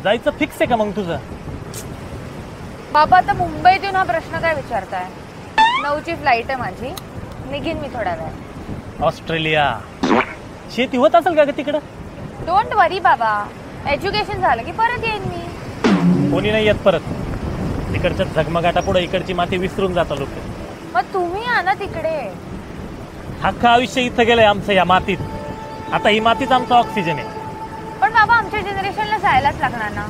जायचं फिक्स आहे का मग तुझं? बाबा आता मुंबईत येऊन हा प्रश्न काय विचारताय? 9ची फ्लाईट आहे माझी, निघीन मी थोड्या वेळ. ऑस्ट्रेलिया शेती होत असेल का ग तिकडं? डोंट वरी बाबा, एज्युकेशन झालं की परत येईन मी. कोणी नाही येत परत. तिकडच्या झगमगाटा पुढे इकडची माती विसरून जातात लोक. मग तुम्ही या ना तिकडे. अख्खं आयुष्य इथं गेलंय आमचं या मातीत. आता ही मातीच आमचा ऑक्सिजन आहे. पण बाबा आमच्या जनरेशनला जायलाच लागणार ना,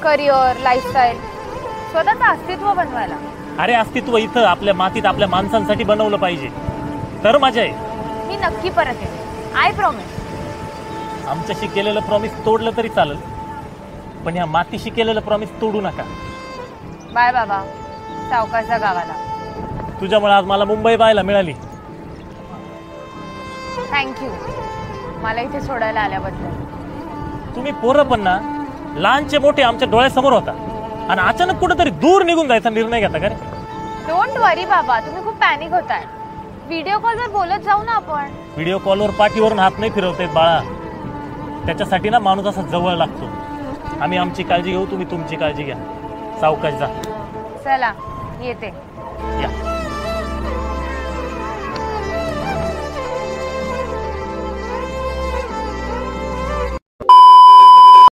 करिअर, लाईफस्टाईल, स्वतःचं अस्तित्व बनवायला. अरे अस्तित्व इथं आपल्या मातीत आपल्या माणसांसाठी बनवलं पाहिजे, तर मजा आहे. मी नक्की परत येते, आय प्रॉमिस. आमच्याशी केलेलं प्रॉमिस तोडलं तरी चालेल, पण या मातीशी केलेलं प्रॉमिस तोडू नका. बाय बाबा, सावकाशच्या गावाला. तुझ्यामुळे आज मला मुंबई पाहायला मिळाली. थँक्यू मला इथे सोडायला आल्याबद्दल. तुम्ही पोरं पण ना, लहानचे मोठे आमच्या डोळ्यासमोर होता आणि अचानक कुठेतरी दूर निघून जायचा निर्णय घेता का रे? डोंट वरी बाबा, तुम्ही खूप पॅनिक होताय. व्हिडिओ कॉलवर बोलत जाऊ ना आपण. व्हिडिओ कॉलवर पाठीवरून हात नाही फिरवतायत बाळा. त्याच्यासाठी ना माणूस असा जवळ लागतो. आम्ही आमची काळजी घेऊ, तुम्ही तुमची काळजी घ्या. सावकाश जा. चला येते. या.